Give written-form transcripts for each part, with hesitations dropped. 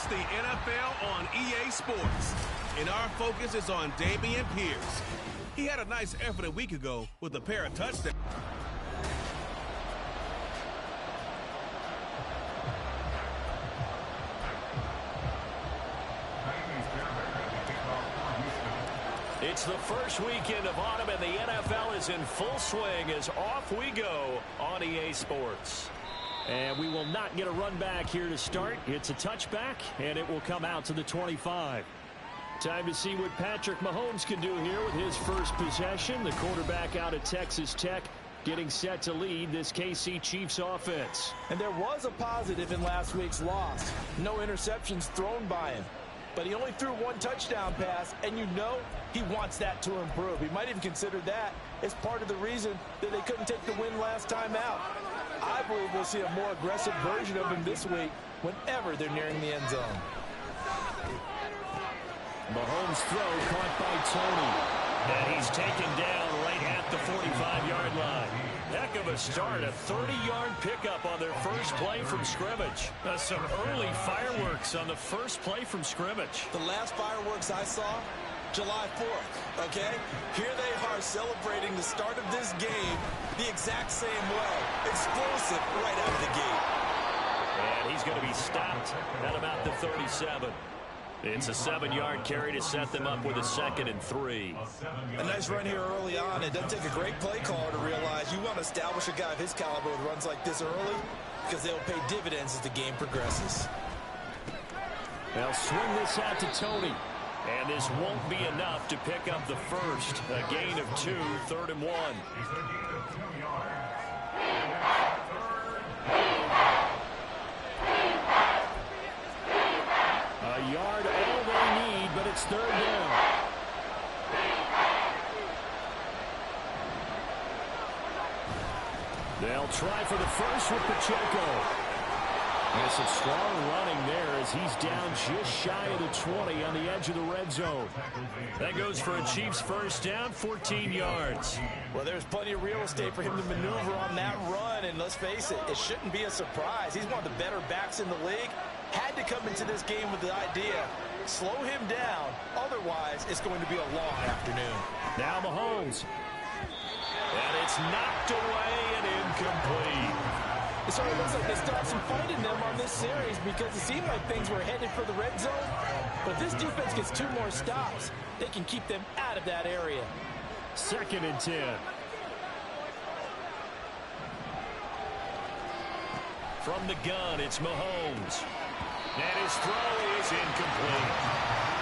It's the NFL on EA Sports, and our focus is on Dameon Pierce. He had a nice effort a week ago with a pair of touchdowns. It's the first weekend of autumn, and the NFL is in full swing as off we go on EA Sports. And we will not get a run back here to start. It's a touchback, and it will come out to the 25. Time to see what Patrick Mahomes can do here with his first possession. The quarterback out of Texas Tech getting set to lead this KC Chiefs offense. And there was a positive in last week's loss. No interceptions thrown by him. But he only threw one touchdown pass, and you know he wants that to improve. He might even consider that as part of the reason that they couldn't take the win last time out. I believe we'll see a more aggressive version of him this week whenever they're nearing the end zone. Mahomes' throw caught by Tony. And he's taken down right at the 45-yard line. Heck of a start, a 30-yard pickup on their first play from scrimmage. Some early fireworks on the first play from scrimmage. The last fireworks I saw, July 4th, okay? Here they are celebrating the start of this game the exact same way. Explosive right out of the gate. And he's going to be stopped at about the 37. It's a 7-yard carry to set them up with a 2nd and 3. A nice run here early on. It doesn't take a great play caller to realize you want to establish a guy of his caliber with runs like this early because they'll pay dividends as the game progresses. They'll swing this out to Tony. And this won't be enough to pick up the first. A gain of 2, 3rd and 1. A yard all they need, but it's 3rd down. They'll try for the first with Pacheco. And some strong running there as he's down just shy of the 20 on the edge of the red zone. That goes for a Chiefs first down, 14 yards. Well, there's plenty of real estate for him to maneuver on that run, and let's face it, it shouldn't be a surprise. He's one of the better backs in the league. Had to come into this game with the idea, slow him down, otherwise it's going to be a long afternoon. Now Mahomes. And it's knocked away and incomplete. So it looks like they still have some fight in them on this series because it seemed like things were headed for the red zone. But if this defense gets 2 more stops, they can keep them out of that area. 2nd and 10. From the gun, it's Mahomes. And his throw is incomplete.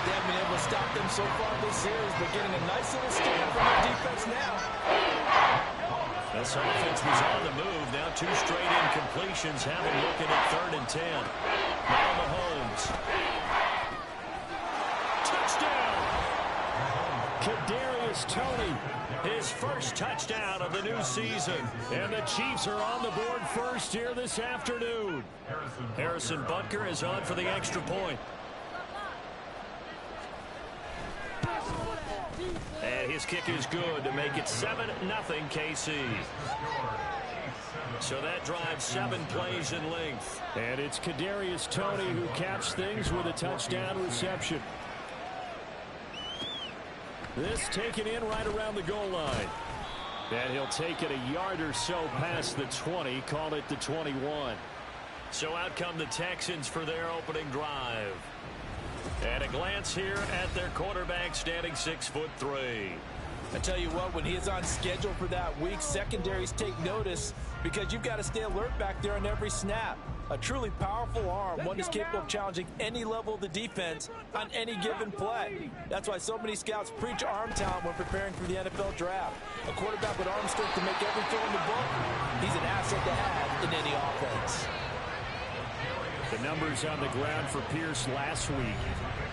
They haven't been able to stop them so far this series, but getting a nice little stand from their defense now. This offense was on the move. Now 2 straight incompletions. Have him looking at 3rd and 10. Now Mahomes. Touchdown! Kadarius Toney. His first touchdown of the new season. And the Chiefs are on the board first here this afternoon. Harrison Butker is on for the extra point. And his kick is good to make it 7-0 KC. So that drives 7 plays in length. And it's Kadarius Toney who caps things with a touchdown reception. This taken in right around the goal line. And he'll take it a yard or so past the 20, call it the 21. So out come the Texans for their opening drive. And a glance here at their quarterback standing 6'3". I tell you what, when he is on schedule for that week, secondaries take notice because you've got to stay alert back there on every snap. A truly powerful arm, one that's capable of challenging any level of the defense on any given play. That's why so many scouts preach arm talent when preparing for the NFL draft. A quarterback with arm strength to make every throw in the book, he's an asset to have in any offense. The numbers on the ground for Pierce last week.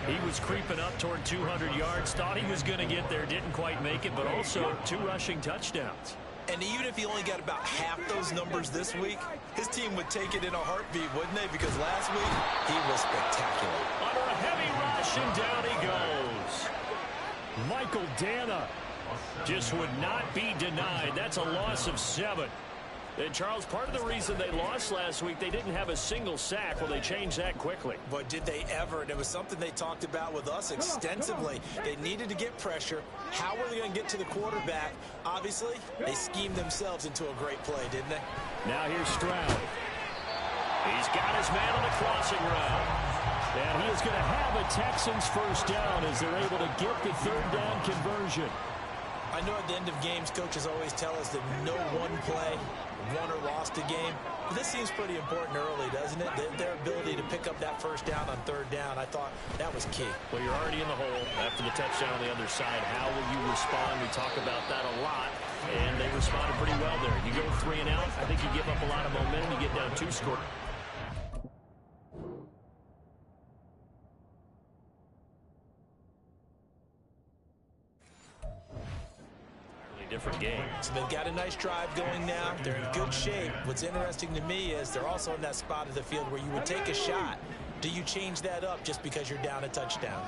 He was creeping up toward 200 yards, thought he was going to get there, didn't quite make it, but also 2 rushing touchdowns. And even if he only got about half those numbers this week, his team would take it in a heartbeat, wouldn't they? Because last week, he was spectacular. Under a heavy rush, and down he goes. Michael Dana just would not be denied. That's a loss of 7. And, Charles, part of the reason they lost last week, they didn't have a single sack. Well, they changed that quickly. But did they ever? And it was something they talked about with us extensively. They needed to get pressure. How were they going to get to the quarterback? Obviously, they schemed themselves into a great play, didn't they? Now here's Stroud. He's got his man on the crossing route. And he is going to have a Texans first down as they're able to get the third down conversion. I know at the end of games, coaches always tell us that no one play won or lost a game. But this seems pretty important early, doesn't it? Their ability to pick up that first down on third down, I thought that was key. Well, you're already in the hole after the touchdown on the other side. How will you respond? We talk about that a lot, and they responded pretty well there. You go 3 and out, I think you give up a lot of momentum. You get down 2 scores. Different game. So they've got a nice drive going now. They're in good shape. What's interesting to me is they're also in that spot of the field where you would take a shot. Do you change that up just because you're down a touchdown?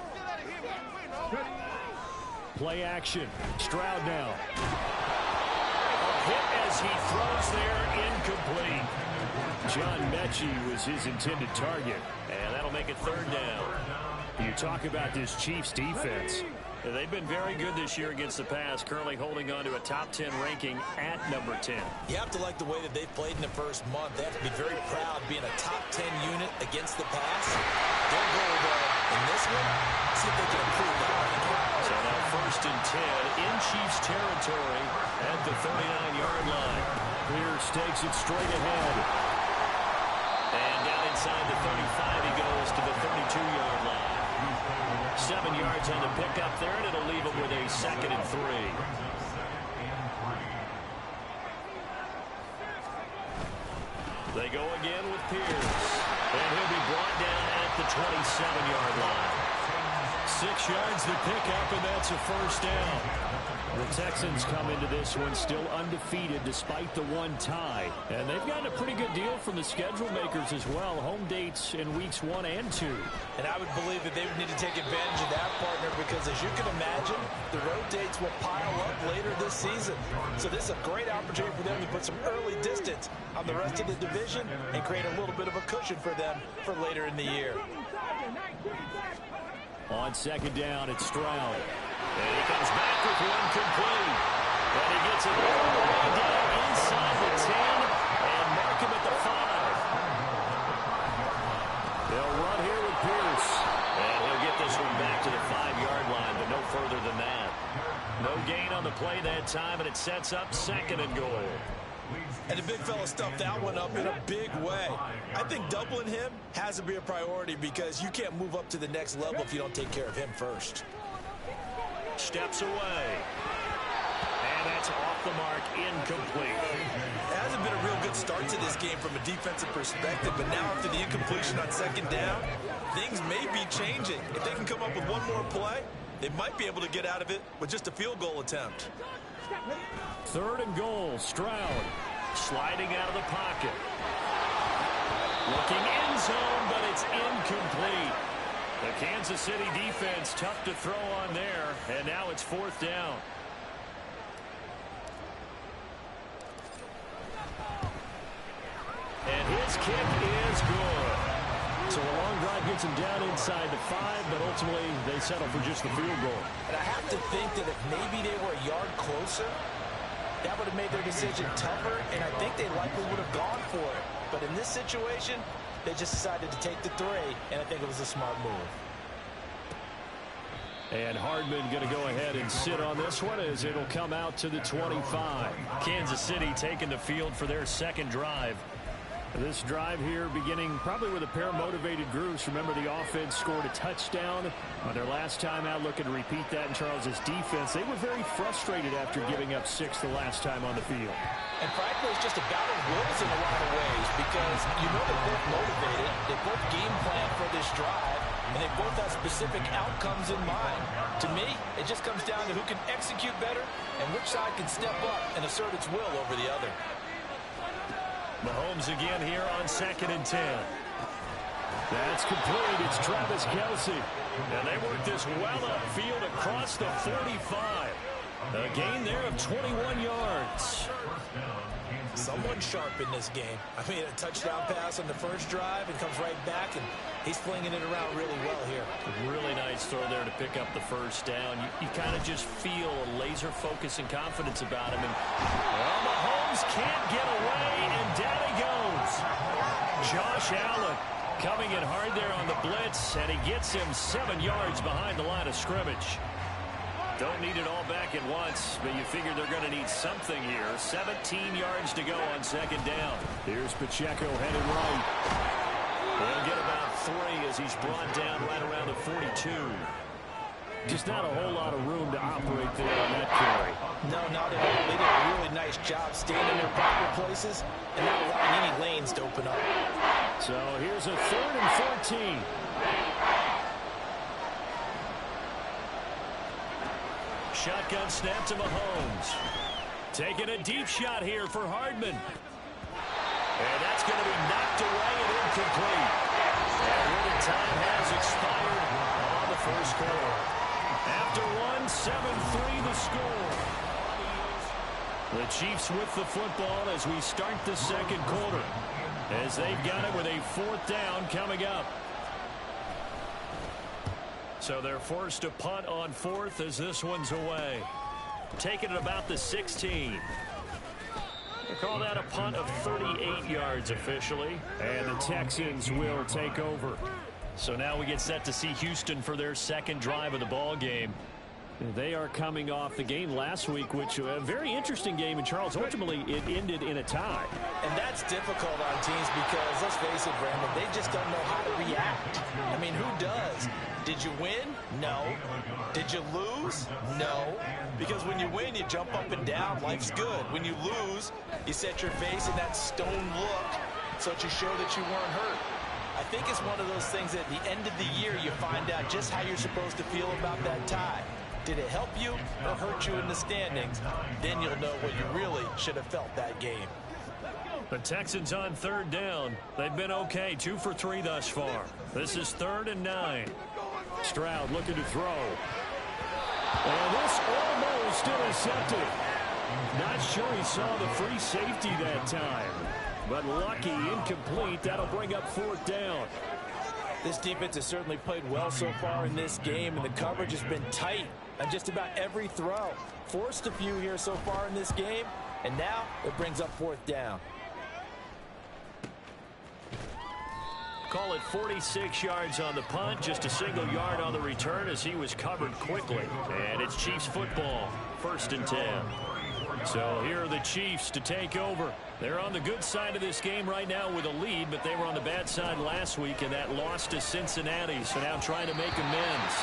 Play action. Stroud now. A hit as he throws there, incomplete. John Mechie was his intended target, and that'll make it third down. You talk about this Chiefs defense. They've been very good this year against the pass, currently holding on to a top 10 ranking at number 10. You have to like the way that they've played in the first month. They have to be very proud being a top 10 unit against the pass. Their goal, though, in this one, see if they can improve that ranking. So now first and 10 in Chiefs territory at the 39-yard line. Pierce takes it straight ahead. And down inside the 35, he goes to the 32-yard line. 7 yards on the pickup there, and it'll leave him with a 2nd and 3. They go again with Pierce, and he'll be brought down at the 27-yard line. 6 yards to pick up, and that's a first down. The Texans come into this one still undefeated despite the 1 tie. And they've gotten a pretty good deal from the schedule makers as well. Home dates in weeks 1 and 2. And I would believe that they would need to take advantage of that, partner, because as you can imagine, the road dates will pile up later this season. So this is a great opportunity for them to put some early distance on the rest of the division and create a little bit of a cushion for them for later in the year. On 2nd down, it's Stroud. And he comes back with one complete. And he gets it all the way down inside the 10 and mark him at the 5. They'll run here with Pierce. And he'll get this one back to the 5-yard line, but no further than that. No gain on the play that time, and it sets up 2nd and goal. And the big fella stuffed that one up in a big way. I think doubling him has to be a priority because you can't move up to the next level if you don't take care of him first. Steps away. And that's off the mark, incomplete. It hasn't been a real good start to this game from a defensive perspective, but now after the incompletion on 2nd down, things may be changing. If they can come up with one more play, they might be able to get out of it with just a field goal attempt. 3rd and goal, Stroud sliding out of the pocket. Looking end zone, but it's incomplete. The Kansas City defense tough to throw on there, and now it's 4th down. And his kick is good. So a long drive gets him down inside the 5, but ultimately they settle for just the field goal. And I have to think that if maybe they were a yard closer, that would have made their decision tougher, and I think they likely would have gone for it. But in this situation, they just decided to take the 3, and I think it was a smart move. And Hardman going to go ahead and sit on this one as it'll come out to the 25. Kansas City taking the field for their 2nd drive. This drive here beginning probably with a pair of motivated groups. Remember, the offense scored a touchdown on their last time out. Looking to repeat that in Charles's defense. They were very frustrated after giving up 6 the last time on the field. And frankly, it's just a battle of wills in a lot of ways because you know they're both motivated. They both game plan for this drive, and they both have specific outcomes in mind. To me, it just comes down to who can execute better and which side can step up and assert its will over the other. Mahomes again here on 2nd and 10. That's complete. It's Travis Kelce. And they work this well upfield across the 45. A gain there of 21 yards. Someone sharp in this game. I mean, a touchdown pass on the first drive and comes right back, and he's flinging it around really well here. Really nice throw there to pick up the first down. You kind of just feel a laser focus and confidence about him. And well, Mahomes can't get away, and down he goes. Josh Allen coming in hard there on the blitz, and he gets him 7 yards behind the line of scrimmage. Don't need it all back at once, but you figure they're going to need something here. 17 yards to go on second down. Here's Pacheco headed right. They'll get about 3 as he's brought down right around the 42. Just not a whole lot of room to operate there on that carry. No, not at all. They did a really nice job staying in their proper places and not allowing any lanes to open up. So here's a 3rd and 14. Shotgun snap to Mahomes. Taking a deep shot here for Hardman. And that's going to be knocked away and incomplete. And winning time has expired on the first quarter. After one, 7-3 the score. The Chiefs with the football as we start the second quarter, as they've got it with a 4th down coming up. So they're forced to punt on 4th as this one's away. Taking it about the 16. They call that a punt of 38 yards officially. And the Texans will take over. So now we get set to see Houston for their second drive of the ball game. They are coming off the game last week, which was a very interesting game. And, Charles, ultimately it ended in a tie. And that's difficult on teams because, let's face it, Brandon, they just don't know how to react. I mean, who does? Did you win? No. Did you lose? No. Because when you win, you jump up and down. Life's good. When you lose, you set your face in that stone look so to show that you weren't hurt. I think it's one of those things that at the end of the year you find out just how you're supposed to feel about that tie. Did it help you or hurt you in the standings? Then you'll know what you really should have felt that game. The Texans on 3rd down. They've been okay, 2 for 3 thus far. This is 3rd and 9. Stroud looking to throw. And this almost intercepted. Not sure he saw the free safety that time. But lucky, incomplete. That'll bring up 4th down. This defense has certainly played well so far in this game, and the coverage has been tight on just about every throw. Forced a few here so far in this game, and now it brings up 4th down. Call it 46 yards on the punt, just a single yard on the return as he was covered quickly. And it's Chiefs football, 1st and 10. So here are the Chiefs to take over. They're on the good side of this game right now with a lead, but they were on the bad side last week in that loss to Cincinnati. So now trying to make amends.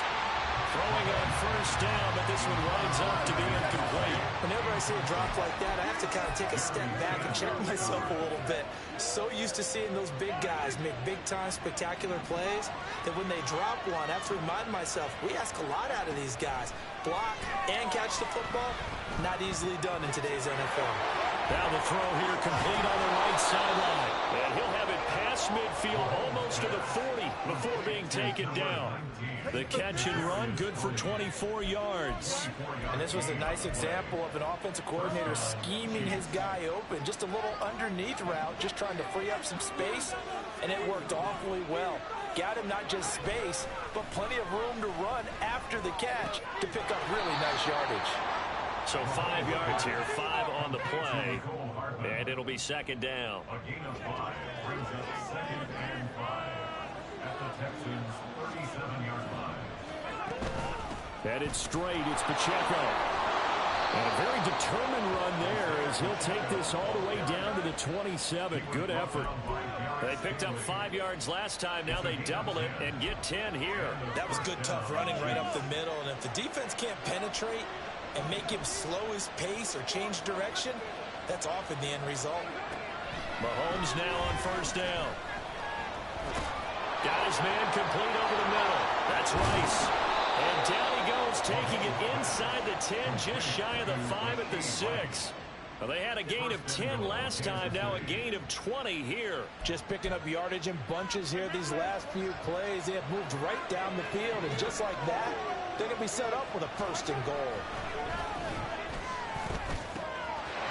Throwing on 1st down, but this one winds up to be incomplete. Whenever I see a drop like that, I have to kind of take a step back and check myself a little bit. So used to seeing those big guys make big-time spectacular plays that when they drop one, I have to remind myself, we ask a lot out of these guys. Block and catch the football, not easily done in today's NFL. Now the throw here complete on the right sideline. And he'll have it past midfield almost to the 40 before being taken down. The catch and run good for 24 yards. And this was a nice example of an offensive coordinator scheming his guy open. Just a little underneath route, just trying to free up some space. And it worked awfully well. Got him not just space, but plenty of room to run after the catch to pick up really nice yardage. So 5 yards here, 5 on the play, and it'll be 2nd down. A gain of 5 brings us 2nd and 5 at the Texans' 37-yard line. Headed straight, it's Pacheco. And a very determined run there as he'll take this all the way down to the 27. Good effort. They picked up 5 yards last time. Now they double it and get 10 here. That was good, tough running right up the middle. And if the defense can't penetrate and make him slow his pace or change direction, that's often the end result. Mahomes now on 1st down. Got his man complete over the middle. That's Rice. And down he goes, taking it inside the 10, just shy of the 5 at the 6. Well, they had a gain of 10 last time, now a gain of 20 here. Just picking up yardage in bunches here these last few plays. They have moved right down the field, and just like that, they're going to be set up with a 1st and goal.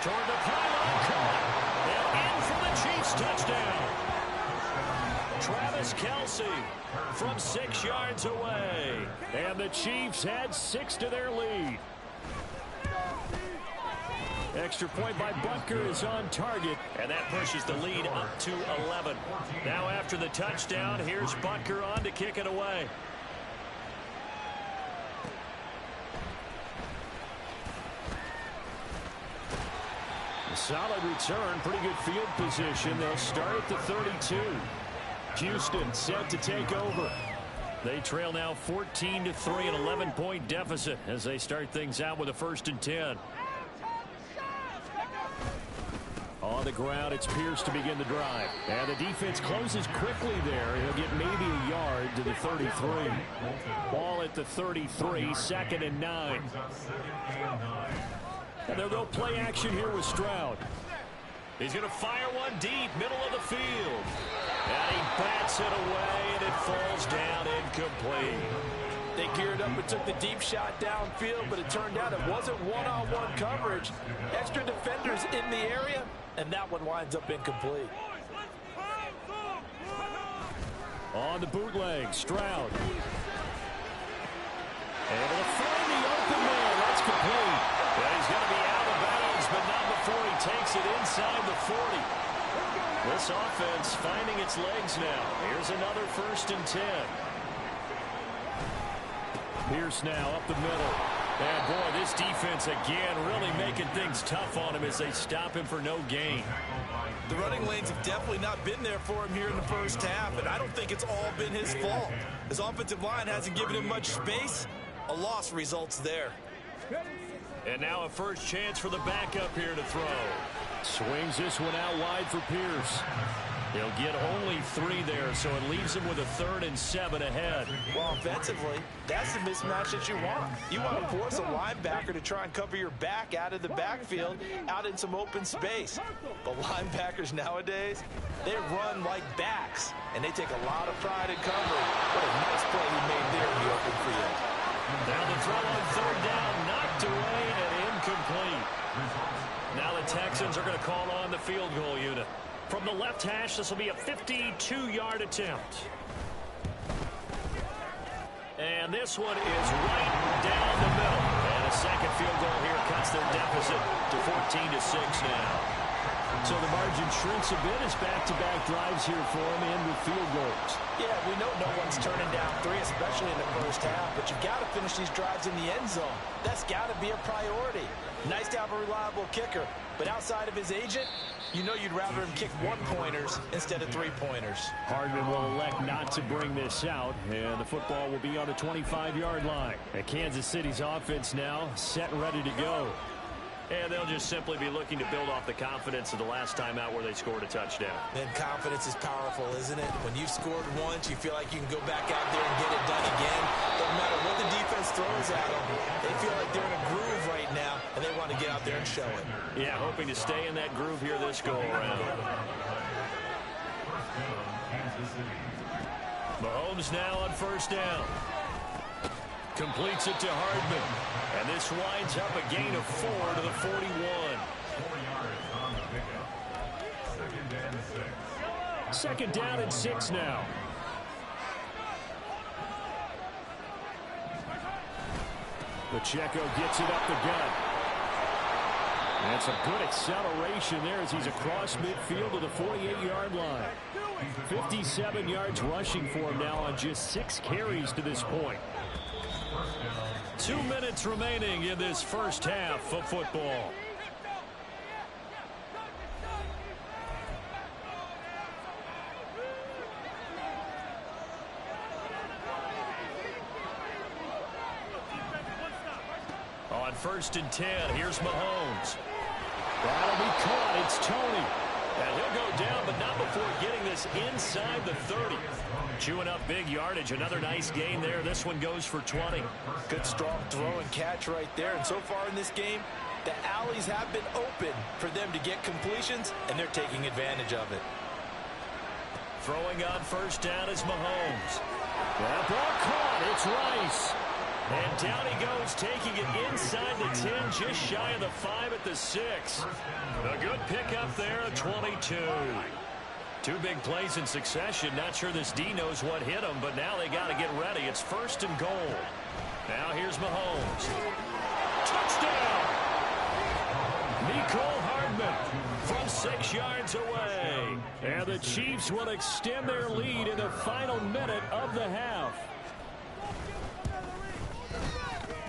toward the pylon. Caught. And in for the Chiefs touchdown. Travis Kelce from 6 yards away. And the Chiefs had 6 to their lead. Extra point by Butker is on target. And that pushes the lead up to 11. Now after the touchdown, here's Butker on to kick it away. A solid return, pretty good field position. They'll start at the 32. Houston set to take over. They trail now 14-3, an 11-point deficit as they start things out with a 1st and 10. On the ground, it's Pierce to begin the drive. And the defense closes quickly there. He'll get maybe a yard to the 33. Ball at the 33, 2nd and 9. And they'll go play action here with Stroud. He's going to fire one deep, middle of the field. And he bats it away, and it falls down incomplete. They geared up and took the deep shot downfield, but it turned out it wasn't one-on-one coverage. Extra defenders in the area, and that one winds up incomplete. On the bootleg, Stroud. Able to find the open man. That's complete. Well, he's going to be out of bounds, but not before he takes it inside the 40. This offense finding its legs now. Here's another 1st and 10. Pierce now up the middle. And boy, this defense again really making things tough on him as they stop him for no gain. The running lanes have definitely not been there for him here in the first half, and I don't think it's all been his fault. His offensive line hasn't given him much space. A loss results there. And now a first chance for the backup here to throw. Swings this one out wide for Pierce. He'll get only 3 there, so it leaves him with a 3rd and 7 ahead. Well, offensively, that's the mismatch that you want. You want to force a linebacker to try and cover your back out of the backfield, out in some open space. But linebackers nowadays, they run like backs, and they take a lot of pride in covering. What a nice play he made there in the open field. Now the throw on 3rd down, knocked away and incomplete. Now the Texans are going to call on the field goal unit. From the left hash, this will be a 52-yard attempt. And this one is right down the middle. And a second field goal here cuts their deficit to 14-6 now. So the margin shrinks a bit as back-to-back drives here for them and with field goals. Yeah, we know no one's turning down 3, especially in the first half, but you've got to finish these drives in the end zone. That's got to be a priority. Nice to have a reliable kicker, but outside of his agent, you know you'd rather him kick 1-pointers instead of 3-pointers. Hardman will elect not to bring this out, and the football will be on the 25-yard line. And Kansas City's offense now set and ready to go. And they'll just simply be looking to build off the confidence of the last time out where they scored a touchdown. Then confidence is powerful, isn't it? When you've scored once, you feel like you can go back out there and get it done again. Doesn't matter what the defense throws at them. They feel like they're in a groove right now, and they want to get out there and show it. Yeah, hoping to stay in that groove here this go-around. Mahomes now on 1st down. Completes it to Hardman. And this winds up a gain of 4 to the 41. 4 yards on the pickup. 2nd and 6. 2nd down and 6 now. Pacheco gets it up the gut. That's a good acceleration there as he's across midfield to the 48-yard line. 57 yards rushing for him now on just 6 carries to this point. 2 minutes remaining in this first half of football. On 1st and 10, here's Mahomes. That'll be caught. It's Tony. And he'll go down, but not before getting this inside the 30. Chewing up big yardage. Another nice gain there. This one goes for 20. Good strong throw and catch right there. And so far in this game, the alleys have been open for them to get completions, and they're taking advantage of it. Throwing on 1st down is Mahomes. That ball caught. It's Rice. And down he goes, taking it inside the 10, just shy of the 5 at the 6. A good pickup there at 22. Two big plays in succession. Not sure this D knows what hit him, but now they got to get ready. It's 1st and goal. Now here's Mahomes. Touchdown! Nicole Hardman from 6 yards away. And the Chiefs will extend their lead in the final minute of the half.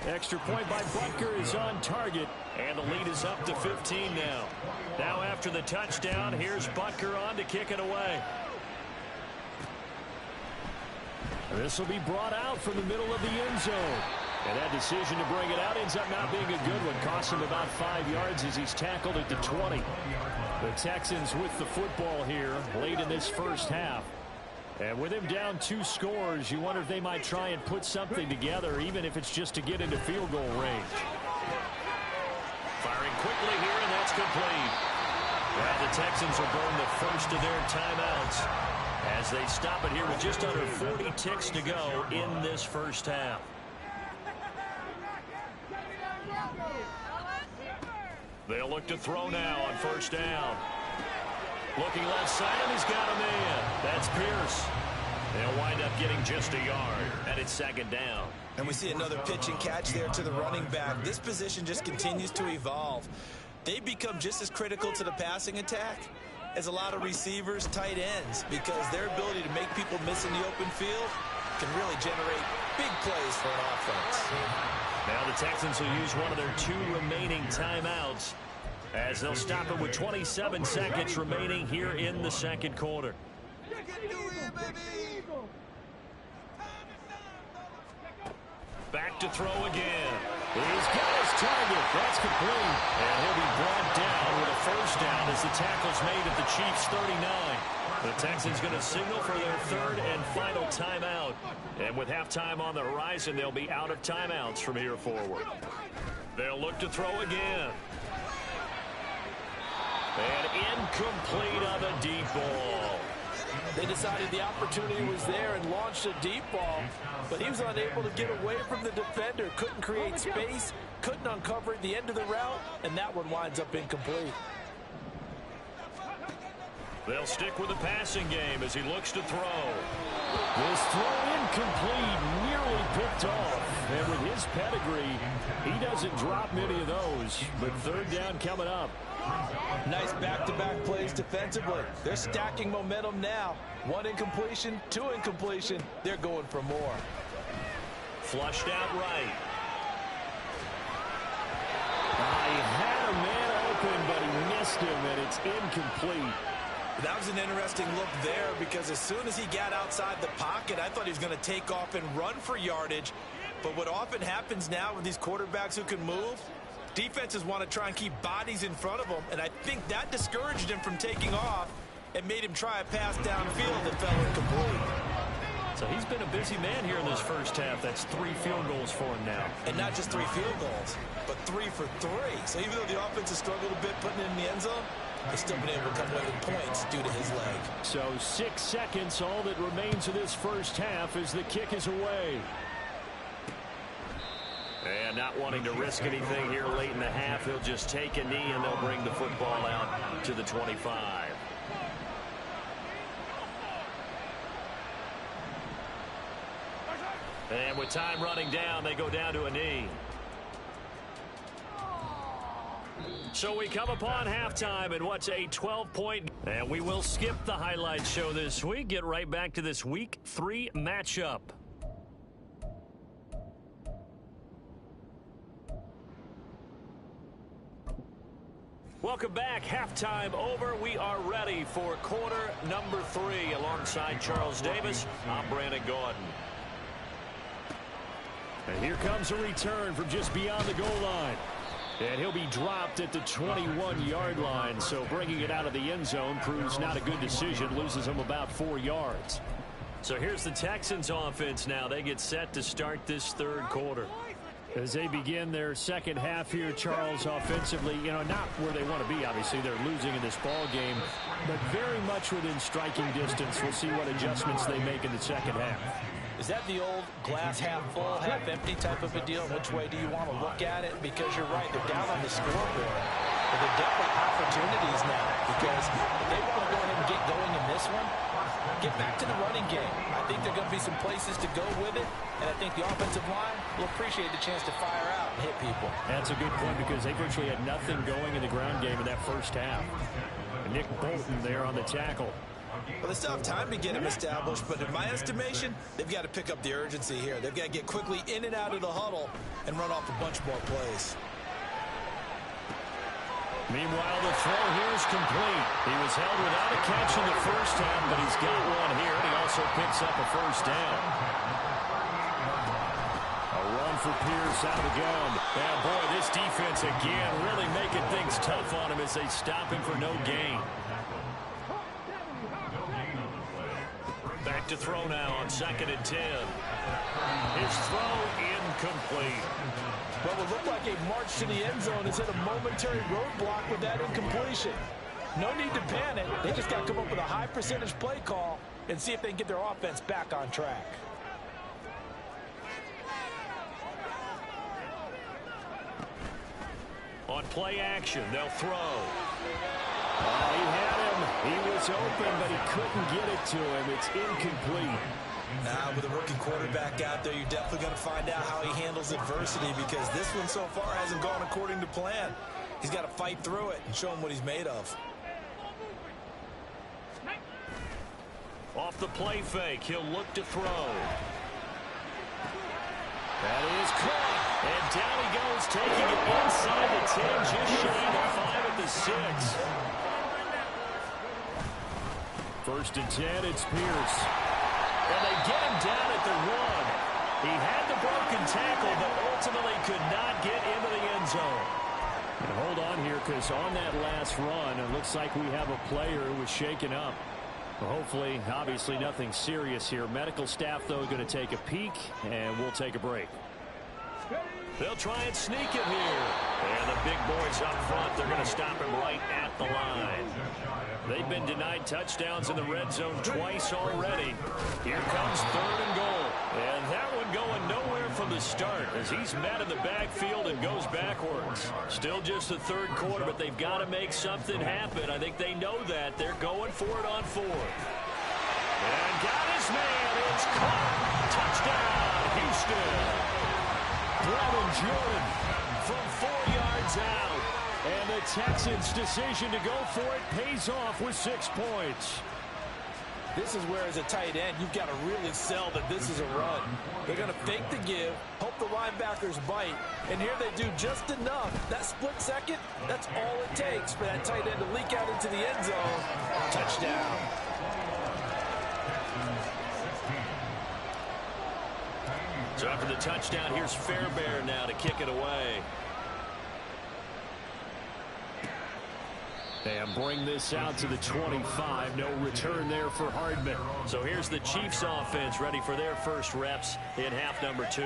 Extra point by Butker is on target, and the lead is up to 15 now. Now after the touchdown, here's Butker on to kick it away. This will be brought out from the middle of the end zone. And that decision to bring it out ends up not being a good one. Costs him about 5 yards as he's tackled at the 20. The Texans with the football here late in this first half. And with him down 2 scores, you wonder if they might try and put something together, even if it's just to get into field goal range. Firing quickly here, and that's complete. Well, the Texans will burn the first of their timeouts as they stop it here with just under 40 ticks to go in this first half. They'll look to throw now on 1st down. Looking left side, and he's got a man. That's Pierce. They'll wind up getting just a yard, and it's 2nd down. And we see another pitch and catch there to the running back. This position just continues to evolve. They become just as critical to the passing attack as a lot of receivers, tight ends, because their ability to make people miss in the open field can really generate big plays for an offense. Now the Texans will use one of their 2 remaining timeouts as they'll stop it with 27 seconds remaining here in the 2nd quarter. Back to throw again. He's got his target. That's complete. And he'll be brought down with a 1st down as the tackle's made at the Chiefs' 39. The Texans going to signal for their 3rd and final timeout. And with halftime on the horizon, they'll be out of timeouts from here forward. They'll look to throw again. And incomplete on the deep ball. They decided the opportunity was there and launched a deep ball, but he was unable to get away from the defender. Couldn't create space, couldn't uncover at the end of the route, and that one winds up incomplete. They'll stick with the passing game as he looks to throw. This throw incomplete, nearly picked off. And with his pedigree, he doesn't drop many of those. But 3rd down coming up. Nice back-to-back plays defensively. They're stacking momentum now. 1 incompletion, 2 incompletion. They're going for more. Flushed out right. He had a man open, but he missed him, and it's incomplete. That was an interesting look there because as soon as he got outside the pocket, I thought he was going to take off and run for yardage. But what often happens now with these quarterbacks who can move, defenses want to try and keep bodies in front of them, and I think that discouraged him from taking off and made him try a pass downfield that fell incomplete. So he's been a busy man here in this first half. That's 3 field goals for him now. And not just 3 field goals, but 3 for 3. So even though the offense has struggled a bit putting it in the end zone, they've still been able to come away with points due to his leg. So 6 seconds, all that remains of this first half as the kick is away. And not wanting to risk anything here late in the half, he'll just take a knee and they'll bring the football out to the 25. And with time running down, they go down to a knee. So we come upon halftime in what's a 12-point. And we will skip the highlight show this week. Get right back to this Week 3 matchup. Welcome back. Halftime over. We are ready for quarter number 3. Alongside Charles Davis, I'm Brandon Gordon. And here comes a return from just beyond the goal line. And he'll be dropped at the 21-yard line. So bringing it out of the end zone proves not a good decision. Loses him about 4 yards. So here's the Texans offense now. They get set to start this 3rd quarter. As they begin their second half here, Charles, offensively, not where they want to be. Obviously, they're losing in this ball game, but very much within striking distance. We'll see what adjustments they make in the second half. Is that the old glass half full, half empty type of a deal. Which way do you want to look at it? Because you're right, they're down on the scoreboard. But they're definitely opportunities now, because if they want to go ahead and get going in this one, get back to the running game. I think there are going to be some places to go with it, and I think the offensive line will appreciate the chance to fire out and hit people. That's a good point, because they virtually had nothing going in the ground game in that first half. And Nick Bolton there on the tackle. Well, they still have time to get him established, but in my estimation, they've got to pick up the urgency here. They've got to get quickly in and out of the huddle and run off a bunch more plays. Meanwhile, the throw here is complete. He was held without a catch in the first half, but he's got one here, and he also picks up a first down. A run for Pierce out of the gun. And boy, this defense again really making things tough on him as they stop him for no gain. Back to throw now on 2nd and 10. His throw incomplete. What would look like a march to the end zone has hit a momentary roadblock with that incompletion. No need to panic. They just got to come up with a high percentage play call and see if they can get their offense back on track. On play action, they'll throw. He had him. He was open, but he couldn't get it to him. It's incomplete. With a rookie quarterback out there, you're definitely going to find out how he handles adversity, because this one so far hasn't gone according to plan. He's got to fight through it and show him what he's made of. Off the play fake, he'll look to throw. That is caught. And down he goes, taking it inside the 10, just shy of 5 at the 6. First and 10, it's Pierce. And they get him down at the 1. He had the broken tackle, but ultimately could not get into the end zone. And hold on here, because on that last run, it looks like we have a player who was shaken up. Well, hopefully, obviously nothing serious here. Medical staff, though, going to take a peek, and we'll take a break. They'll try and sneak it here. And the big boys up front, they're going to stop him right at the line. They've been denied touchdowns in the red zone twice already. Here comes 3rd and goal. And that one going nowhere from the start as he's met in the backfield and goes backwards. Still just the 3rd quarter, but they've got to make something happen. I think they know that. They're going for it on 4th. And got his man. It's caught. Touchdown, Houston. Brevin Jordan from 4 yards out. And the Texans' decision to go for it pays off with 6 points. This is where, as a tight end, you've got to really sell that this is a run. They're going to fake the give, hope the linebackers bite, and here they do just enough. That split second, that's all it takes for that tight end to leak out into the end zone. Touchdown. So after the touchdown, here's Fairbairn now to kick it away. And bring this out to the 25. No return there for Hardman. So here's the Chiefs offense ready for their first reps in half number 2.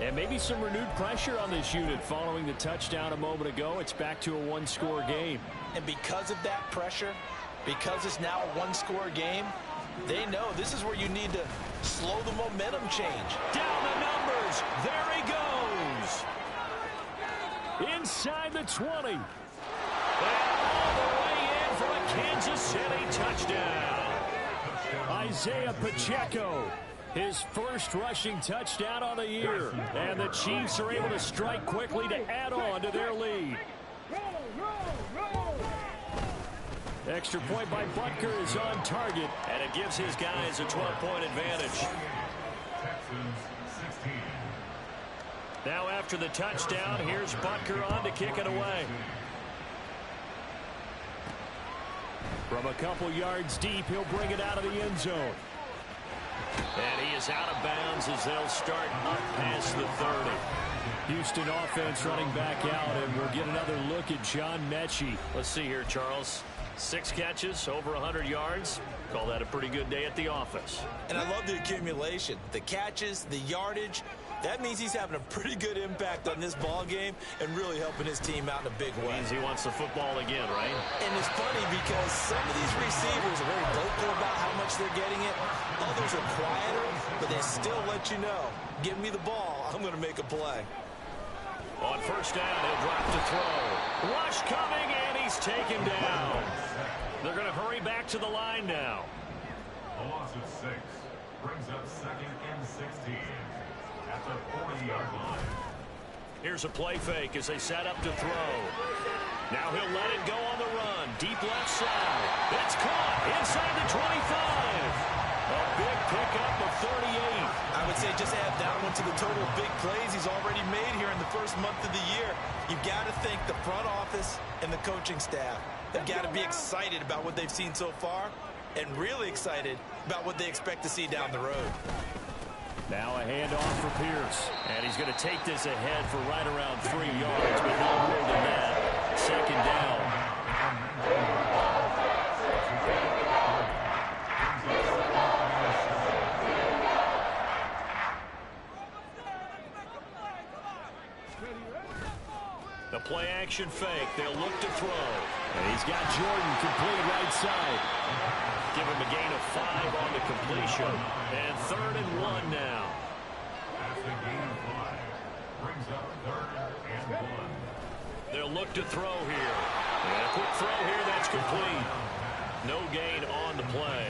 And maybe some renewed pressure on this unit following the touchdown a moment ago. It's back to a 1-score game. And because of that pressure, because it's now a 1-score game, they know this is where you need to slow the momentum change. Down the numbers. There he goes. Inside the 20. And all the way in for a Kansas City touchdown. Isaiah Pacheco, his first rushing touchdown on the year. And the Chiefs are able to strike quickly to add on to their lead. Extra point by Butker is on target. And it gives his guys a 12-point advantage. Now after the touchdown, here's Butker on to kick it away. From a couple yards deep, he'll bring it out of the end zone. And he is out of bounds as they'll start up past the 30. Houston offense running back out, and we'll get another look at John Mechie. Let's see here, Charles. 6 catches, over 100 yards. Call that a pretty good day at the office. And I love the accumulation. The catches, the yardage. That means he's having a pretty good impact on this ball game and really helping his team out in a big way. Means he wants the football again, right? And it's funny because some of these receivers are very vocal about how much they're getting it. Others are quieter, but they still let you know, give me the ball, I'm going to make a play. On first down, he'll drop to throw. Rush coming, and he's taken down. They're going to hurry back to the line now. A loss of 6 brings up 2nd and 16 at the 40-yard line. Here's a play fake as they set up to throw. Now he'll let it go on the run. Deep left side. It's caught inside the 25. A big pickup of 38. I would say just add that one to the total big plays he's already made here in the first month of the year. You've got to think the front office and the coaching staff have got to be excited about what they've seen so far and really excited about what they expect to see down the road. Now a handoff for Pierce. And he's going to take this ahead for right around 3 yards, but no more than that. Second down. The play-action fake. They'll look to throw. And he's got Jordan complete right side. Give him a gain of 5 on the completion. And 3rd and 1 now. That's a gain of 5. Brings up 3rd and 1. They'll look to throw here. And a quick throw here that's complete. No gain on the play.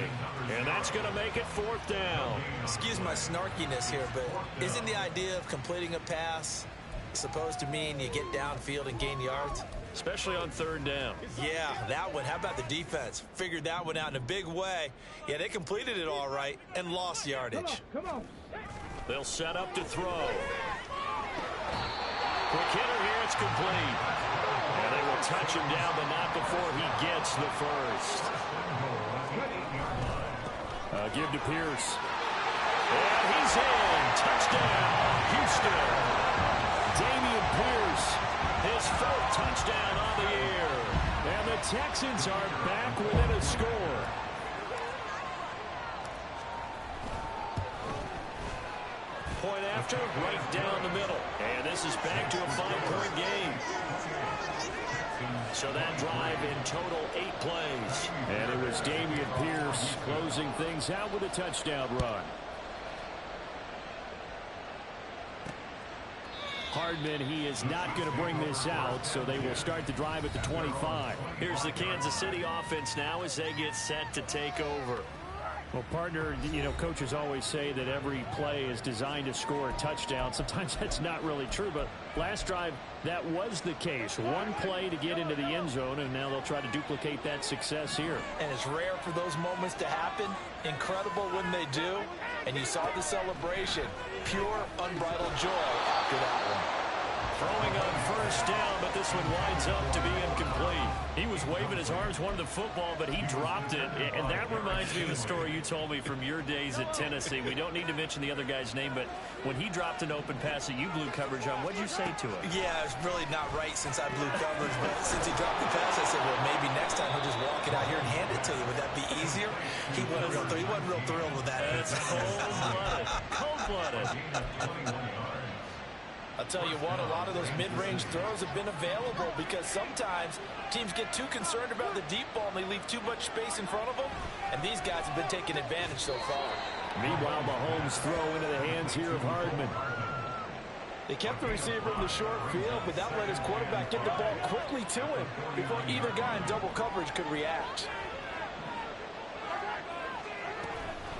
And that's going to make it 4th down. Excuse my snarkiness here, but isn't the idea of completing a pass supposed to mean you get downfield and gain yards? Especially on 3rd down. Yeah, that one. How about the defense? Figured that one out in a big way. Yeah, they completed it all right and lost yardage. Come on. They'll set up to throw. Quick hitter here, it's complete. And they will touch him down, but not before he gets the first. Give to Pierce. And he's in. Touchdown, Houston. Damian Pierce, his 4th touchdown on the year. And the Texans are back within a score. Point after, right down the middle. And this is back to a 5-point game. So that drive in total 8 plays. And it was Damian Pierce closing things out with a touchdown run. Hardman, he is not going to bring this out, so they will start the drive at the 25. Here's the Kansas City offense now as they get set to take over. Well, partner, you know, coaches always say that every play is designed to score a touchdown. Sometimes that's not really true, but last drive, that was the case. One play to get into the end zone, and now they'll try to duplicate that success here. And it's rare for those moments to happen. Incredible when they do. And you saw the celebration. Pure, unbridled joy after that one. Throwing on first down, but this one winds up to be incomplete. He was waving his arms, wanted the football, but he dropped it. And that reminds me of a story you told me from your days at Tennessee. We don't need to mention the other guy's name, but when he dropped an open pass that you blew coverage on, what did you say to him? Yeah, it's really not right since I blew coverage, but since he dropped the pass, I said, well, maybe next time he'll just walk it out here and hand it to you. Would that be easier? He wasn't real thrilled with that. That's cold-blooded. Cold-blooded. I'll tell you what, a lot of those mid-range throws have been available because sometimes teams get too concerned about the deep ball and they leave too much space in front of them, and these guys have been taking advantage so far. Meanwhile, Mahomes throw into the hands here of Hardman. They kept the receiver in the short field, but that let his quarterback get the ball quickly to him before either guy in double coverage could react.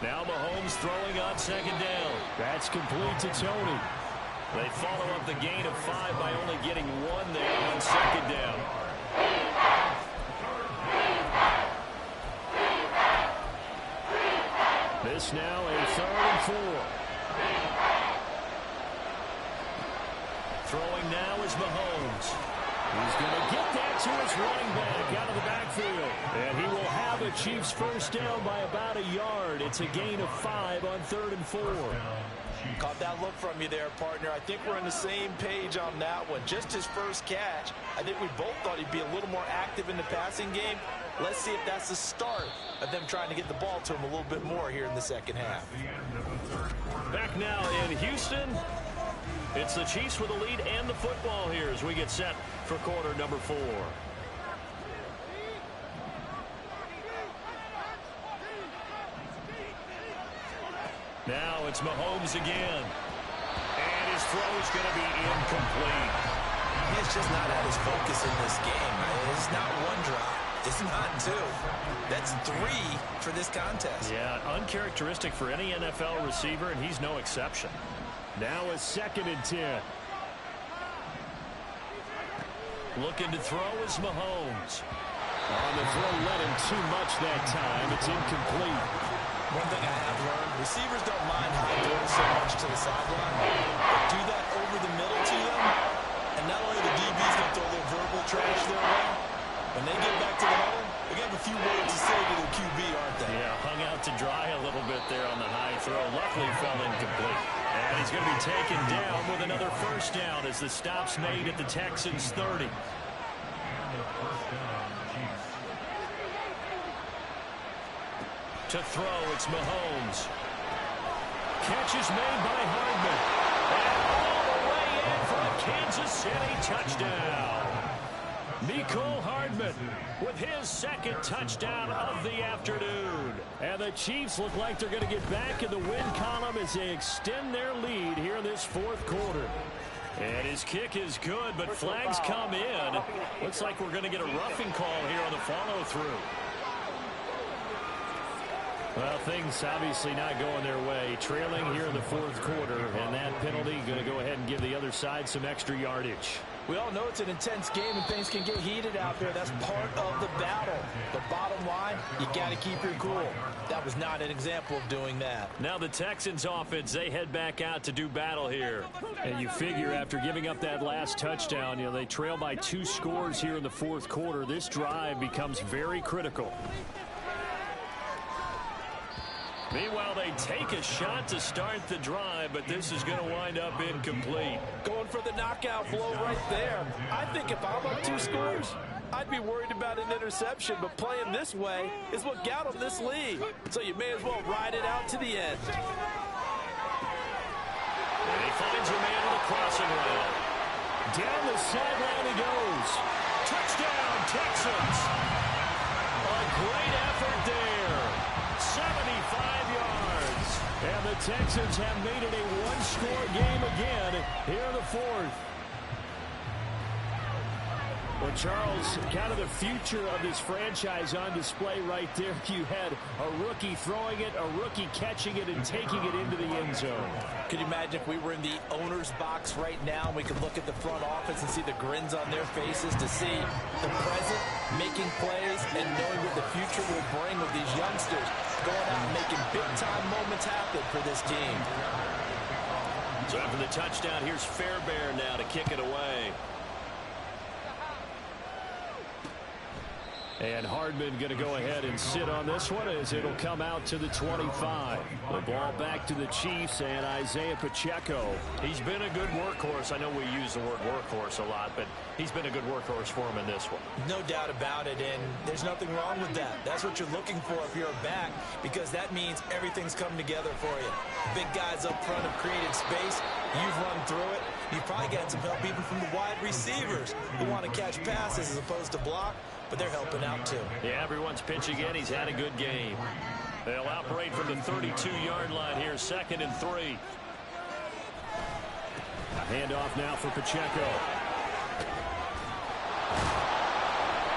Now Mahomes throwing on 2nd down. That's complete to Tony. They follow up the gain of 5 by only getting 1 there on 2nd down. This now a 3rd and 4. Throwing now is Mahomes. He's going to get that to his running back out of the backfield. And he will have a Chiefs first down by about a yard. It's a gain of 5 on 3rd and 4. Caught that look from you there, partner. I think we're on the same page on that one. Just his first catch. I think we both thought he'd be a little more active in the passing game. Let's see if that's the start of them trying to get the ball to him a little bit more here in the second half. Back now in Houston, It's the Chiefs with the lead and the football here as we get set for quarter number 4. Now it's Mahomes again. And his throw is going to be incomplete. He's just not at his focus in this game. It's not one drop. It's not 2. That's 3 for this contest. Yeah, uncharacteristic for any NFL receiver, and he's no exception. Now a 2nd and 10. Looking to throw is Mahomes. On the throw, let him too much that time. It's incomplete. One thing I have learned, receivers don't mind how they throw so much to the sideline, but do that over the middle to them, and not only the DB's going to throw their verbal trash their way, when they get back to the huddle, they have a few words to say to their QB, aren't they? Yeah, hung out to dry a little bit there on the high throw. Luckily fell incomplete. And he's going to be taken down with another 1st down as the stop's made at the Texans' 30. To throw, it's Mahomes. Catch is made by Hardman. And all the way in for a Kansas City touchdown. Mecole Hardman with his 2nd touchdown of the afternoon. And the Chiefs look like they're going to get back in the win column as they extend their lead here in this 4th quarter. And his kick is good, but flags come in. Looks like we're going to get a roughing call here on the follow-through. Well, things obviously not going their way. Trailing here in the 4th quarter, and that penalty going to go ahead and give the other side some extra yardage. We all know it's an intense game and things can get heated out there. That's part of the battle. The bottom line, you got to keep your cool. That was not an example of doing that. Now the Texans offense, they head back out to do battle here. And you figure after giving up that last touchdown, they trail by 2 scores here in the 4th quarter. This drive becomes very critical. Meanwhile, they take a shot to start the drive, but this is going to wind up incomplete. Going for the knockout blow right there. I think if I'm up 2 scores, I'd be worried about an interception, but playing this way is what got them this lead. So you may as well ride it out to the end. And he finds a man on the crossing route. Down the sideline he goes. Touchdown, Texans. A great effort there. 75 yards. And the Texans have made it a 1-score game again here in the 4th. Well, Charles, kind of the future of this franchise on display right there. You had a rookie throwing it, a rookie catching it, and taking it into the end zone. Could you imagine if we were in the owner's box right now and we could look at the front office and see the grins on their faces to see the present making plays and knowing what the future will bring with these youngsters going out and making big-time moments happen for this team. So after the touchdown, here's Fairbairn now to kick it away. And Hardman going to go ahead and sit on this one as it'll come out to the 25. The ball back to the Chiefs and Isaiah Pacheco. He's been a good workhorse. I know we use the word workhorse a lot, but he's been a good workhorse for him in this one. No doubt about it, and there's nothing wrong with that. That's what you're looking for if you're a back, because that means everything's come together for you. Big guys up front have created space. You've run through it. You've probably got some help even from the wide receivers who want to catch passes as opposed to block, but they're helping out too. Yeah, everyone's pitching in. He's had a good game. They'll operate from the 32-yard line here, 2nd and 3. A handoff now for Pacheco.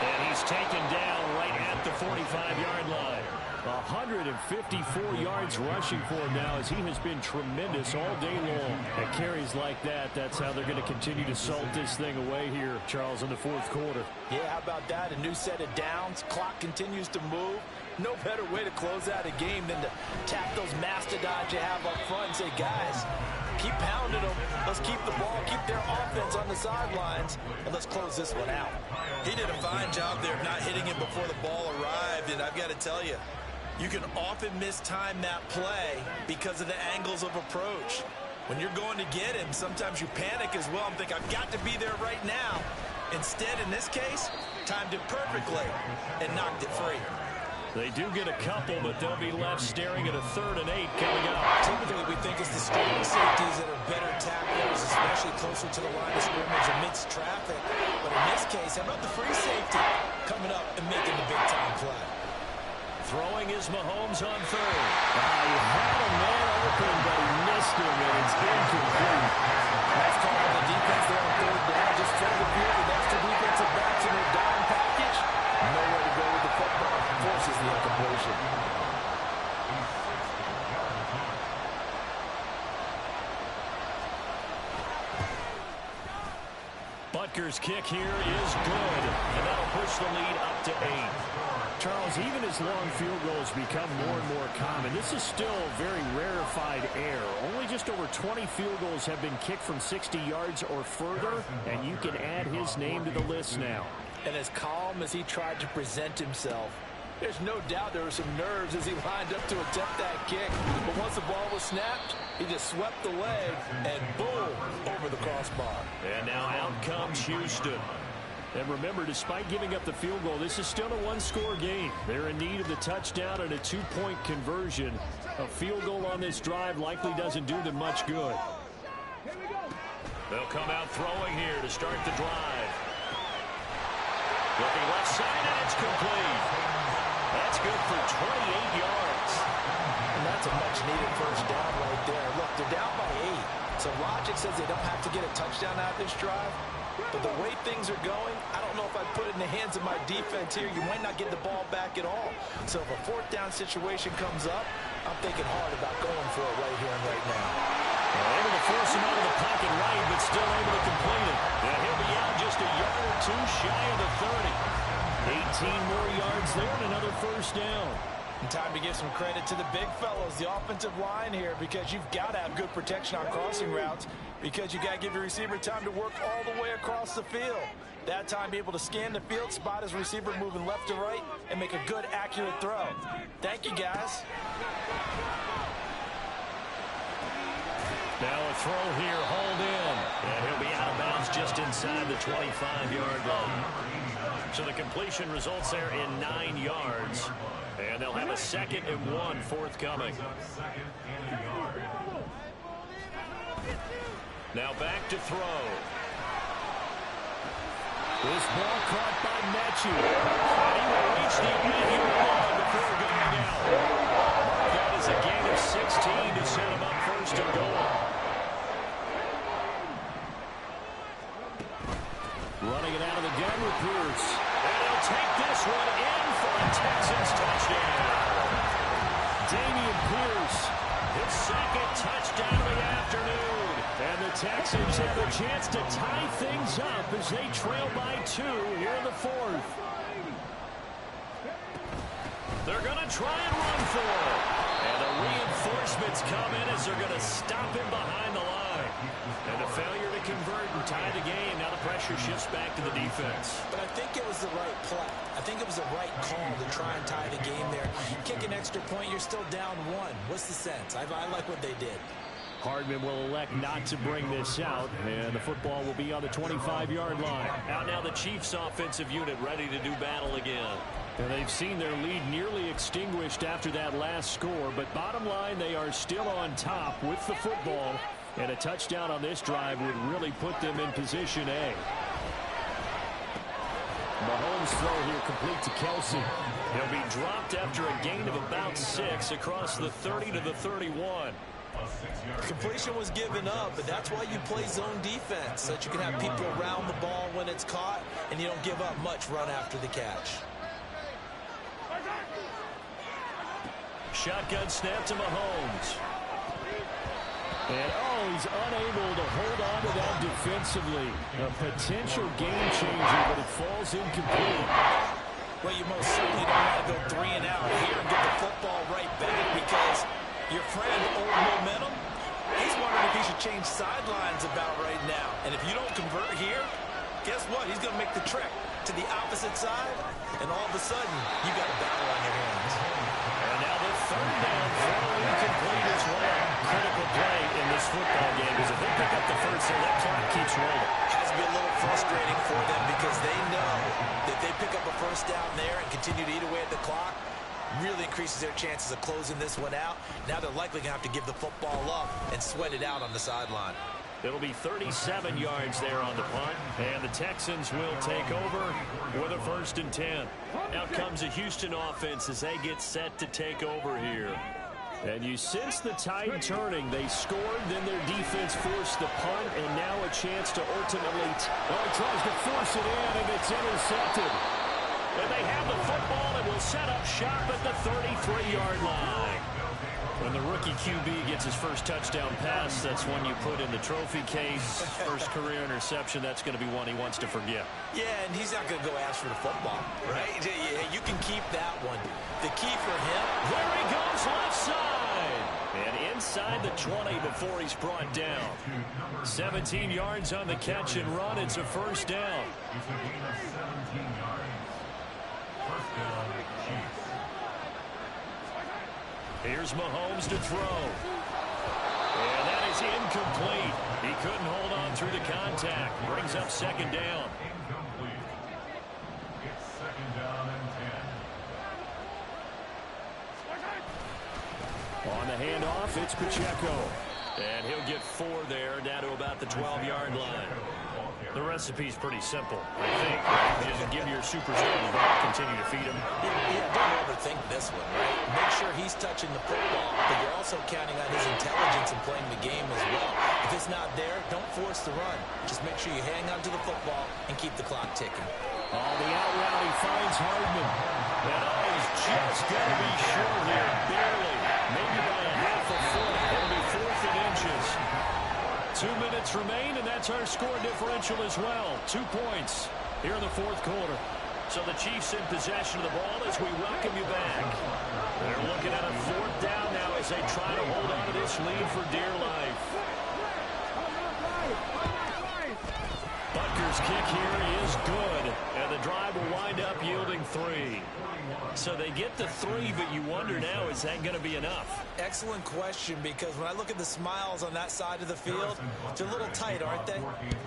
And he's taken down right at the 45-yard line. 154 yards rushing for him now as he has been tremendous all day long. And carries like that, that's how they're going to continue to salt this thing away here, Charles, in the 4th quarter. Yeah, how about that? A new set of downs. Clock continues to move. No better way to close out a game than to tap those mastodons you have up front and say, guys, keep pounding them. Let's keep the ball, keep their offense on the sidelines, and let's close this one out. He did a fine job there of not hitting him before the ball arrived, and I've got to tell you, you can often mistime that play because of the angles of approach. When you're going to get him, sometimes you panic as well and think, I've got to be there right now. Instead, in this case, timed it perfectly and knocked it free. They do get a couple, but they'll be left staring at a 3rd and 8 coming up. Typically, we think it's the strong safeties that are better tacklers, especially closer to the line of scrimmage amidst traffic. But in this case, how about the free safety coming up and making the big-time play? Throwing is Mahomes on 3rd. He had a man open, but he missed him, and it's incomplete. Nice call on the defense there on 3rd down. Just trying to field with extra defensive backs in their dime package. Nowhere to go with the football. Forces the incompletion. Butker's kick here is good, and that'll push the lead up to 8. Charles, even as long field goals become more and more common, this is still very rarefied air. Only just over 20 field goals have been kicked from 60 yards or further, and you can add his name to the list now. And as calm as he tried to present himself, there's no doubt there were some nerves as he lined up to attempt that kick. But once the ball was snapped, he just swept the leg and boom, over the crossbar. And now out comes Houston. And remember, despite giving up the field goal, this is still a one-score game. They're in need of the touchdown and a 2-point conversion. A field goal on this drive likely doesn't do them much good. They'll come out throwing here to start the drive. Looking left side, and it's complete. That's good for 28 yards. And that's a much-needed first down right there. Look, they're down by 8. So logic says they don't have to get a touchdown out of this drive. But the way things are going, I don't know if I'd put it in the hands of my defense here. You might not get the ball back at all. So if a 4th down situation comes up, I'm thinking hard about going for it right here and right now. Able to force him out of the pocket right, but still able to complete it. And he'll be out just a yard or 2 shy of the 30. 18 more yards there and another first down. And time to give some credit to the big fellows, the offensive line here, because you've got to have good protection on crossing routes, because you got to give your receiver time to work all the way across the field. That time be able to scan the field, spot his receiver moving left to right, and make a good, accurate throw. Thank you, guys. Now a throw here, hauled in. And he'll be out of bounds just inside the 25-yard line. So the completion results there in 9 yards. And they'll have a 2nd and 1 forthcoming. Now back to throw. This ball caught by Mechie. And he will reach the 8-yard line before going out. That is a gain of 16 to set him up 1st and goal. Running it out of the gun with Pierce. And he'll take this one in for a Texans touchdown. Dameon Pierce, His 2nd touchdown of the afternoon. and the Texans have a chance to tie things up as they trail by 2 here in the 4th. They're going to try and run for it. And the reinforcements come in as they're going to stop him behind the line. And a failure to convert and tie the game. Now the pressure shifts back to the defense. But I think it was the right play. I think it was the right call to try and tie the game there. Kick an extra point, you're still down 1. What's the sense? I like what they did. Hardman will elect not to bring this out, and the football will be on the 25-yard line. Out now the Chiefs' offensive unit ready to do battle again. And they've seen their lead nearly extinguished after that last score, but bottom line, they are still on top with the football, and a touchdown on this drive would really put them in position A. Mahomes' throw here complete to Kelsey. He'll be dropped after a gain of about 6 across the 30 to the 31. Completion was given up, but that's why you play zone defense, so that you can have people around the ball when it's caught, and you don't give up much run after the catch. Shotgun snap to Mahomes. And, he's unable to hold on to that defensively. A potential game changer, but it falls incomplete. Well, you most certainly don't want to go 3 and out here and get the football right back, because your friend, Old Momentum, he's wondering if he should change sidelines about right now. And if you don't convert here, guess what? He's going to make the trek to the opposite side, and all of a sudden, you got a battle on your hands. And now the 3rd down throw incomplete as well. Critical play in this football game, because if they pick up the first, so that clock keeps rolling. Has to be a little frustrating for them, because they know that they pick up a first down there and continue to eat away at the clock, really increases their chances of closing this one out. Now they're likely going to have to give the football up and sweat it out on the sideline. It'll be 37 yards there on the punt, and the Texans will take over with a 1st and 10. Out comes the Houston offense as they get set to take over here. And you sense the tide turning. They scored, then their defense forced the punt, and now a chance to ultimately... Well, he tries to force it in, and it's intercepted. And they have the football and will set up shop at the 33-yard line. When the rookie QB gets his first touchdown pass, that's one you put in the trophy case. First career interception, that's going to be one he wants to forget. Yeah, and he's not going to go ask for the football, right? You can keep that one. The key for him... There he goes, left side. And inside the 20 before he's brought down. 17 yards on the catch and run. It's a 1st down. It's a gain of 17 yards. 1st down, Chiefs. Here's Mahomes to throw. And that is incomplete. He couldn't hold on through the contact. Brings up 2nd down. Incomplete. It's 2nd down and 10. On the handoff, it's Pacheco. And he'll get 4 there, down to about the 12-yard line. The recipe's pretty simple, I think. Just give your superstar the ball, continue to feed him. Yeah, don't overthink this one, right? Make sure he's touching the football, but you're also counting on his intelligence in playing the game as well. If it's not there, don't force the run. Just make sure you hang on to the football and keep the clock ticking. Oh, the out route, he finds Hardman. And he's just going to be short here, barely. Maybe by a half a foot. It'll be 4th and inches. 2 minutes remain, and that's our score differential as well. 2 points here in the 4th quarter. So the Chiefs in possession of the ball as we welcome you back. They're looking at a 4th down now as they try to hold on to this lead for dear life. Butker's kick here is good, and the drive will wind up yielding 3. So they get the 3, but you wonder now, is that going to be enough? Excellent question, because when I look at the smiles on that side of the field, they're a little tight, aren't they?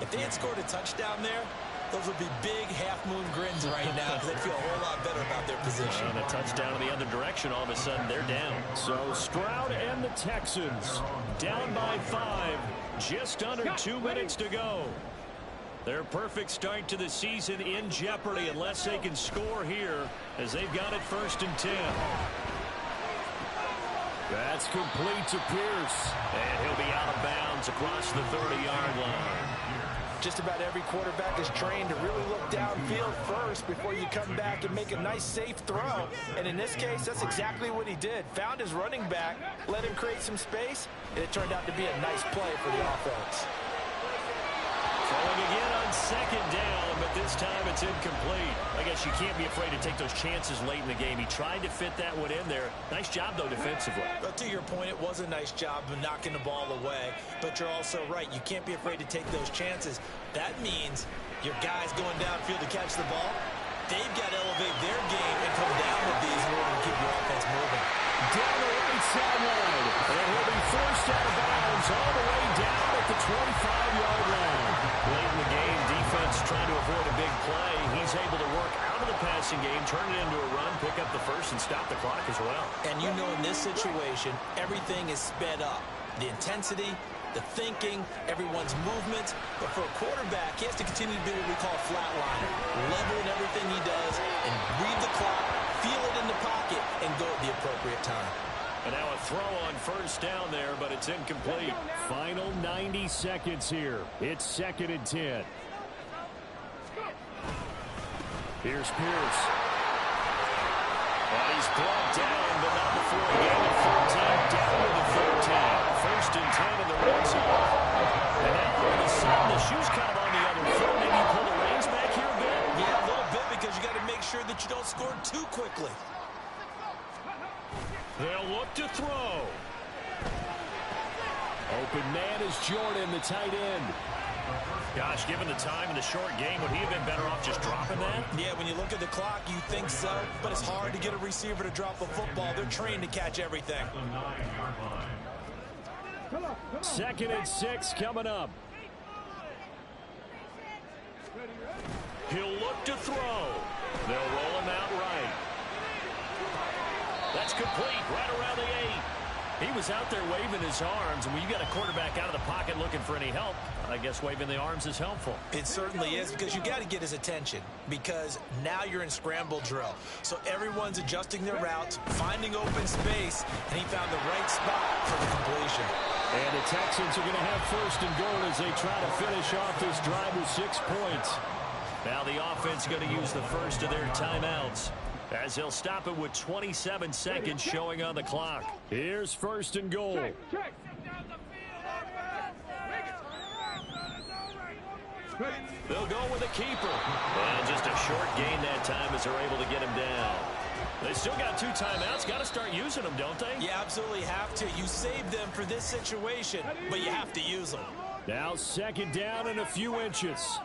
If they had scored a touchdown there, those would be big half-moon grins right now because they'd feel a whole lot better about their position. And a touchdown in the other direction, all of a sudden they're down. So Stroud and the Texans down by 5, just under 2 minutes to go. Their perfect start to the season in jeopardy unless they can score here as they've got it 1st and 10. That's complete to Pierce. And he'll be out of bounds across the 30-yard line. Just about every quarterback is trained to really look downfield first before you come back and make a nice, safe throw. And in this case, that's exactly what he did. Found his running back, let him create some space, and it turned out to be a nice play for the offense. Throwing again on 2nd down, but this time it's incomplete. I guess you can't be afraid to take those chances late in the game. He tried to fit that one in there. Nice job, though, defensively. But to your point, it was a nice job of knocking the ball away. But you're also right. You can't be afraid to take those chances. That means your guys going downfield to catch the ball, they've got to elevate their game and come down with these in order to keep your offense moving. Down the right sideline. And he'll be forced out of bounds all the way down at the 25-yard line. Late in the game, defense trying to avoid a big play. He's able to work out of the passing game, turn it into a run, pick up the 1st, and stop the clock as well. And you know in this situation, everything is sped up. The intensity, the thinking, everyone's movements. But for a quarterback, he has to continue to be what we call a flatliner. Level in everything he does and read the clock, feel it in the pocket, and go at the appropriate time. And now a throw on 1st down there, but it's incomplete. Final 90 seconds here. It's 2nd and 10. Here's Pierce. And he's brought down, but not before a gain of 14. Down to the 13. 1st and 10 in the red zone. And now all of a sudden, the shoe's kind of on the other foot. Maybe you pull the reins back here a bit? Yeah, a little bit, because you got to make sure that you don't score too quickly. They'll look to throw. Open man is Jordan, the tight end. Gosh, given the time in the short game, would he have been better off just dropping that? Yeah, when you look at the clock, you think so, but it's hard to get a receiver to drop a football. They're trained to catch everything. 2nd and 6 coming up. He'll look to throw. They'll roll him out right. complete right around the 8. He was out there waving his arms, and when you got a quarterback out of the pocket looking for any help, I guess waving the arms is helpful. It certainly is, because you got to get his attention, because now you're in scramble drill. So everyone's adjusting their routes, finding open space, and he found the right spot for the completion. And the Texans are going to have first and goal as they try to finish off this drive with 6 points. Now the offense going to use the first of their timeouts, as they'll stop it with 27 seconds showing on the clock. Here's first and goal. They'll go with a keeper. And just a short gain that time as they're able to get him down. They still got 2 timeouts. Got to start using them, don't they? You absolutely have to. You save them for this situation, but you have to use them. Now second down and a few inches.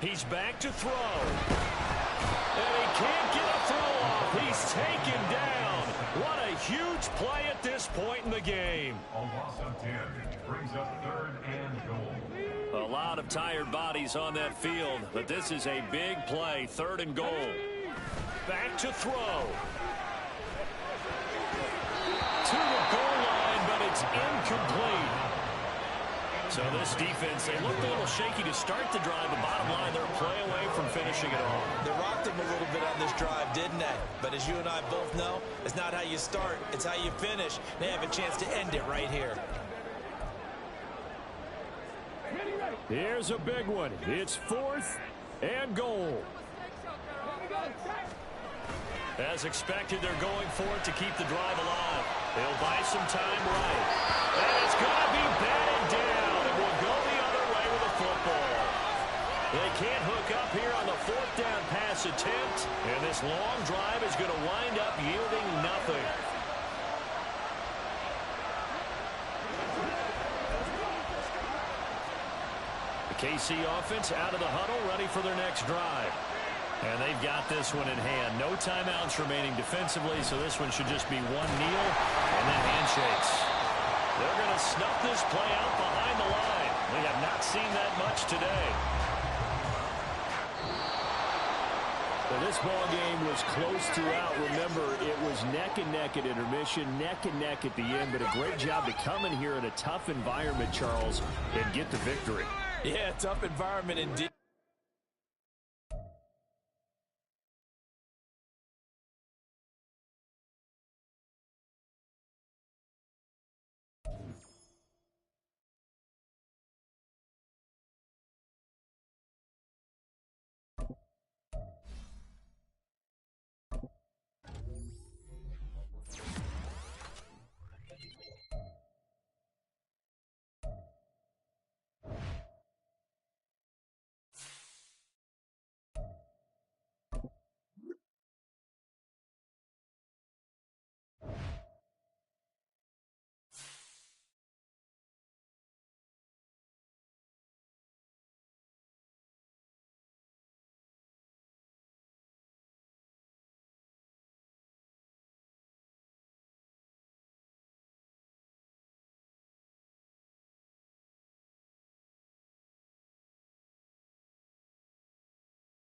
He's back to throw. And he can't get a throw off. He's taken down. What a huge play at this point in the game. A loss of 10 brings up 3rd and goal. A lot of tired bodies on that field, but this is a big play. 3rd and goal. Back to throw. To the goal line, but it's incomplete. So this defense, they looked a little shaky to start the drive, but bottom line, they're a play away from finishing it off. They rocked him a little bit on this drive, didn't they? But as you and I both know, it's not how you start, it's how you finish. They have a chance to end it right here. Here's a big one. It's 4th and goal. As expected, they're going for it to keep the drive alive. They'll buy some time right. And it's going to be batted down. And will go the other way with a football. They can't hook up here on the 4th down pass attempt. And this long drive is going to wind up yielding nothing. The KC offense out of the huddle, ready for their next drive. And they've got this one in hand. No timeouts remaining defensively, so this one should just be one kneel and then handshakes. They're going to snuff this play out behind the line. We have not seen that much today. Well, this ball game was close throughout. Remember, it was neck and neck at intermission, neck and neck at the end, but a great job to come in here in a tough environment, Charles, and get the victory. Yeah, tough environment indeed.